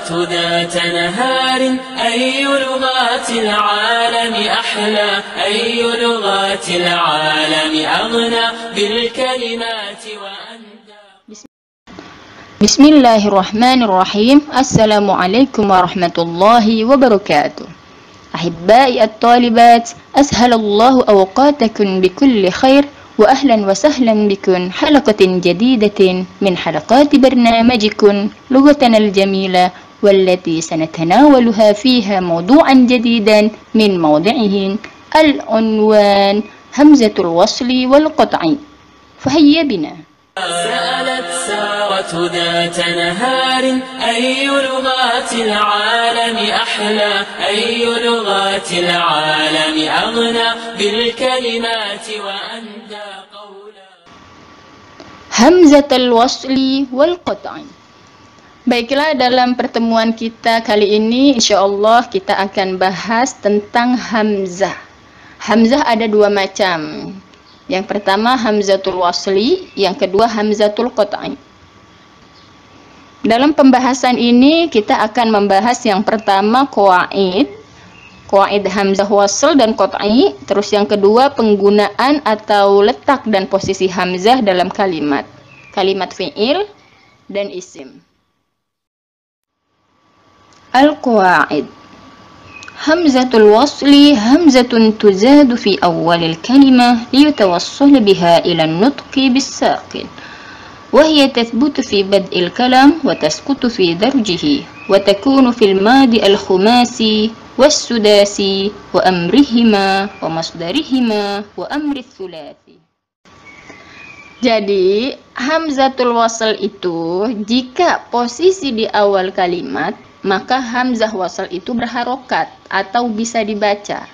الساعة ذات نهار أي لغات العالم أحلى أي لغات العالم أغنى بالكلمات وأندى. بسم الله الرحمن الرحيم. السلام عليكم ورحمة الله وبركاته. أحبائي الطالبات، أسهل الله أوقاتكم بكل خير، وأهلا وسهلا بكم حلقة جديدة من حلقات برنامجكم لغتنا الجميلة، والتي سنتناولها فيها موضوعا جديدا من موضعه العنوان همزة الوصل والقطع. فهيا بنا. سألت سارة ذات نهار أي لغات العالم أحلى أي لغات العالم أغنى بالكلمات وأندى قولا. همزة الوصل والقطع. Baiklah, dalam pertemuan kita kali ini insyaallah kita akan bahas tentang hamzah. Hamzah ada dua macam. Yang pertama hamzatul wasli, yang kedua hamzatul qat'i. Dalam pembahasan ini kita akan membahas yang pertama qawaid hamzah wasl dan qat'i, terus yang kedua penggunaan atau letak dan posisi hamzah dalam kalimat fi'il dan isim. Al-qawaid. همزة الوصل همزة تزاد في أول الكلمة ليتوصل بها إلى النطق بالساكن، وهي تثبت في بدء الكلام وتسقط في درجه، وتكون في الماضي الخماسي والسداسي وأمرهما ومصدرهما وأمر الثلاثي. Jadi hamzatul wasl itu jika posisi di awal kalimat, maka hamzah wasl itu berharokat atau bisa dibaca.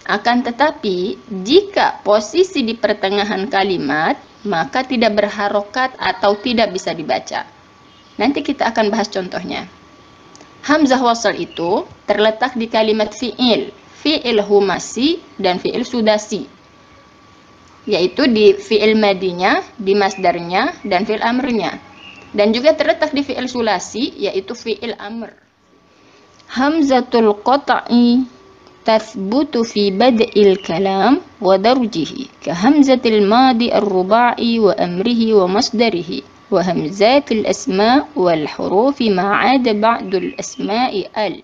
Akan tetapi jika posisi di pertengahan kalimat, maka tidak berharokat atau tidak bisa dibaca. Nanti kita akan bahas contohnya. Hamzah wasl itu terletak di kalimat fi'il humasi dan fi'il sudasi, yaitu di fi'il madinya, di masdarnya, dan fi'il amrnya. Dan juga terletak di fi'il sulasi, yaitu fi'il amr. Hamzatul qat'i tathbutu fi bad'il kalam wa darjihi ka hamzatil madi ar-ruba'i wa amrihi wa masdarihi wa hamzatil asma' wal hurufi ma'ada ba'dul asma'i al.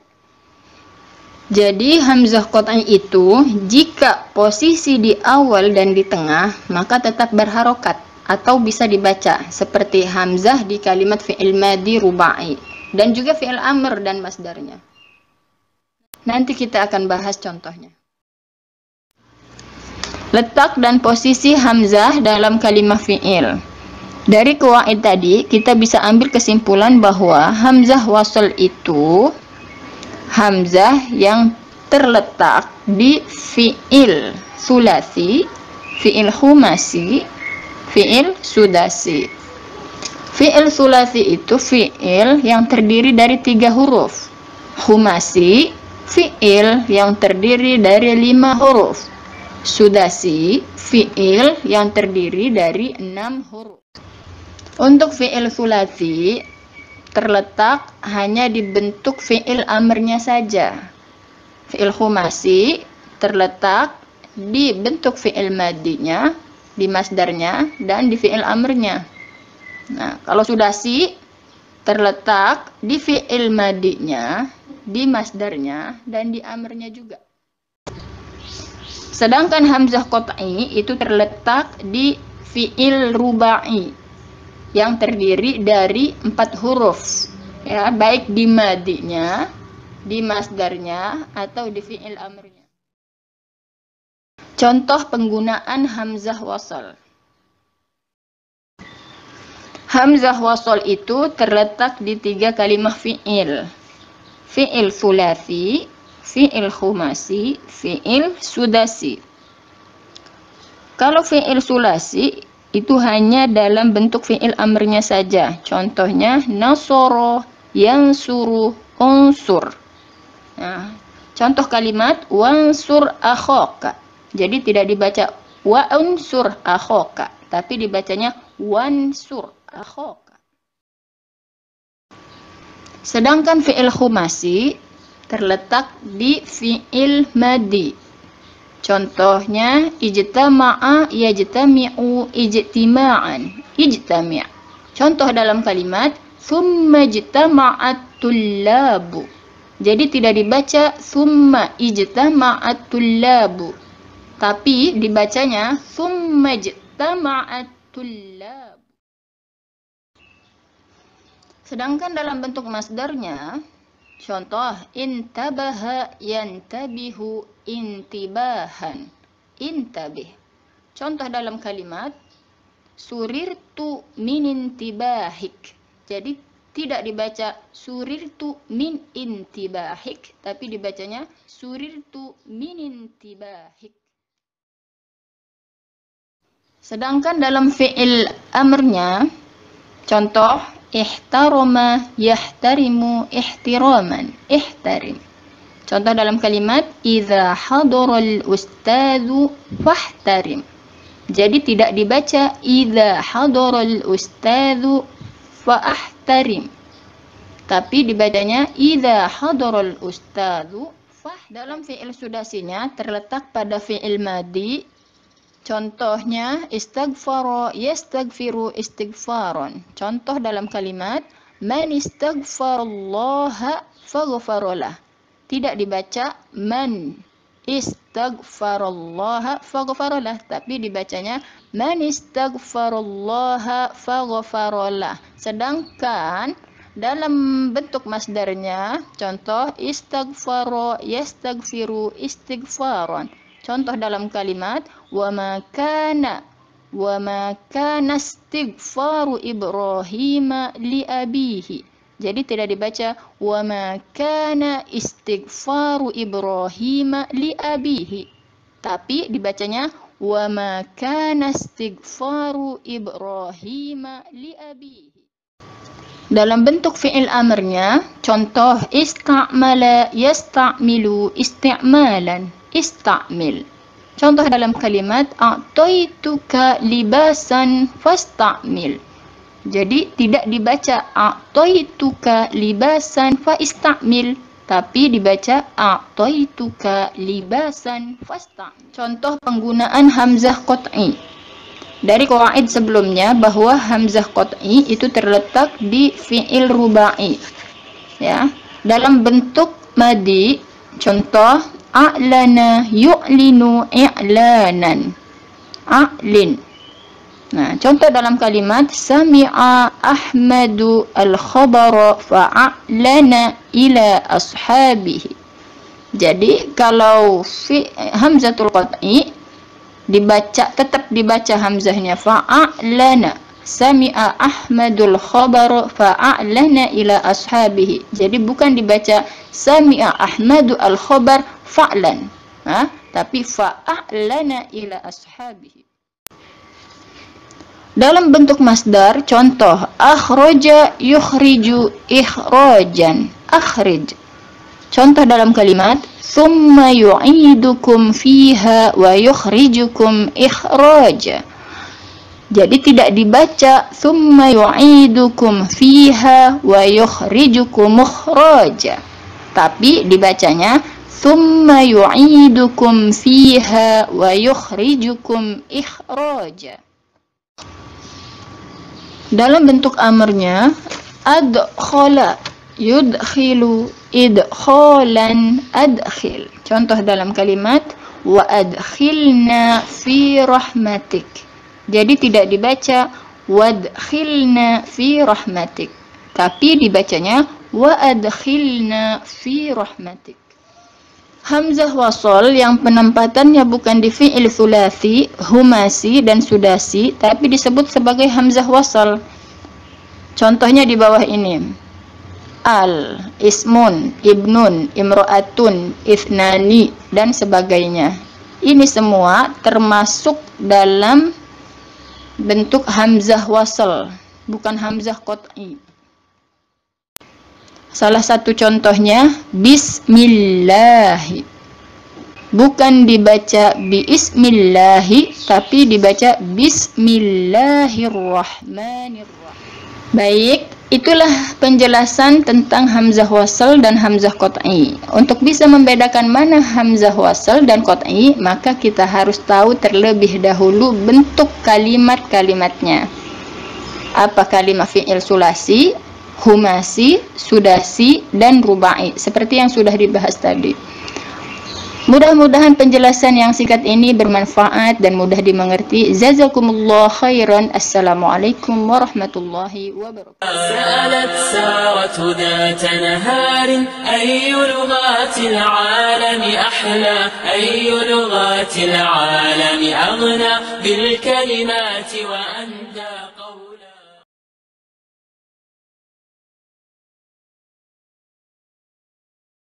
Jadi hamzah qat'i itu jika posisi di awal dan di tengah maka tetap berharokat atau bisa dibaca seperti hamzah di kalimat fi'il madi ruba'i dan juga fi'il amr dan masdarnya. Nanti kita akan bahas contohnya. Letak dan posisi hamzah dalam kalimat fi'il. Dari qawaid tadi kita bisa ambil kesimpulan bahwa hamzah wasl itu hamzah yang terletak di fi'il sulasi, fi'il humasi, fi'il sudasi. Fi'il sulasi itu fi'il yang terdiri dari 3 huruf. Humasi fi'il yang terdiri dari 5 huruf. Sudasi fi'il yang terdiri dari 6 huruf. Untuk fi'il sulasi terletak hanya di bentuk fi'il amrnya saja. Fi'il humasi terletak di bentuk fi'il madinya, di masdarnya, dan di fi'il amrnya. Nah, kalau sudasi terletak di fi'il madinya, di masdarnya, dan di amrnya juga. Sedangkan hamzah qat'i itu terletak di fi'il ruba'i yang terdiri dari 4 huruf, ya, baik di madinya, di masdarnya, atau di fi'il amrnya. Contoh penggunaan hamzah wasl. Hamzah wasl itu terletak di 3 kalimat fi'il. Fi'il sulasi, fi'il humasi, fi'il sudasi. Kalau fi'il sulasi itu hanya dalam bentuk fi'il amrnya saja. Contohnya nasoro, yansuru, unsur. Nah, contoh kalimat wansur akhoka. Jadi tidak dibaca wa unsur akhoka, tapi dibacanya wansur akhoka. Sedangkan fi'il khumasi terletak di fi'il madi. Contohnya ijtama'a yajtami'u ijtima'an. Ijtami'. Contoh dalam kalimat thumma ijtama'at tullabu. Jadi tidak dibaca thumma ijtama'at tullabu, tapi dibacanya thumma ijtama'at tullabu. Sedangkan dalam bentuk masdarnya, contoh intabaha yantabihu intibahan. Intabih. Contoh dalam kalimat surirtu min intibahik. Jadi tidak dibaca surirtu min intibahik, tapi dibacanya surirtu min intibahik. Sedangkan dalam fi'il amrnya, contoh ihtarama yahtarimu ihtiraman. Ihtarim. Contoh dalam kalimat idza hadaral ustadzu fahtarim. Jadi tidak dibaca idza hadaral ustadzu fahtarim, tapi dibacanya idza hadaral ustadzu fah. Dalam fi'il sudasinya terletak pada fi'il madi. Contohnya istaghfara yastaghfiru istighfaran. Contoh dalam kalimat man istaghfarallaha faghfaralah. Tidak dibaca man istaghfarallaha faghfaralah, tapi dibacanya man istaghfarallaha faghfaralah. Sedangkan dalam bentuk masdarnya, contoh istaghfara yastaghfiru istighfaran. Contoh dalam kalimat wa ma kana istighfaru Ibrahim li abihi. Jadi tidak dibaca wa ma kana istighfaru Ibrahim li abihi, tapi dibacanya wa ma kana istighfaru Ibrahim li abihi. Dalam bentuk fi'il amrnya, contoh ista'mala yasta'milu isti'malan. Ista'mil. Contoh dalam kalimat a'taituka libasan fasta'mil. Jadi tidak dibaca a'taituka libasan fa ista'mil, tapi dibaca a'taituka libasan fasta'mil. Contoh penggunaan hamzah qat'i. Dari qawaid sebelumnya bahwa hamzah qat'i itu terletak di fi'il rubai. Ya, dalam bentuk madi, contoh a'lana yu'linu i'lanan. A'lin. Nah, contoh dalam kalimat sami'a Ahmadu al-khabara fa'a'lana ila ashabihi. Jadi kalau hamzatul qat'i tetap dibaca hamzahnya fa'a'lana. Sami'a Ahmadul khabara fa'a'lana ila ashabihi. Jadi bukan dibaca sami'a Ahmadu al-khabar fa'lan, tapi fa'a'lana ila ashabihi. Dalam bentuk masdar, contoh akhraja yukhriju ikhrajan. Akhrij. Contoh dalam kalimat thumma yu'idukum fiha wa yukhrijukum ikhraja. Jadi tidak dibaca thumma yu'idukum fiha wa yukhrijukum ikhraja, tapi dibacanya thumma yu'idukum fiha wa yukhrijukum ikhraja. Dalam bentuk amrnya, adkhala yudkhilu idkhalan adkhil. Contoh dalam kalimat wa adkhilna fi rahmatik. Jadi tidak dibaca wadkhilna fi rahmatik, tapi dibacanya wa adkhilna fi rahmatik. Hamzah wasol yang penempatannya bukan di fi'il thulathi, humasi, dan sudasi, tapi disebut sebagai hamzah wasol. Contohnya di bawah ini. Al, ismun, ibnun, imro'atun, ithnani, dan sebagainya. Ini semua termasuk dalam bentuk hamzah wasol, bukan hamzah qat'i. Salah satu contohnya bismillahi. Bukan dibaca bismillahi, tapi dibaca bismillahirrahmanirrahim. Baik, Itulah penjelasan tentang hamzah wasal dan hamzah qat'i. Untuk bisa membedakan mana hamzah wasal dan qat'i, maka kita harus tahu terlebih dahulu bentuk kalimat-kalimatnya. Apa kalimat fi'il sulasi, humasi, sudasi, dan rubai, seperti yang sudah dibahas tadi. Mudah-mudahan penjelasan yang singkat ini bermanfaat dan mudah dimengerti. Jazakumullah khairan. Assalamualaikum warahmatullahi wabarakatuh. سألت سارة ذات نهار أي لغات العالم أحلى أي لغات العالم أغنى بالكلمات وأنى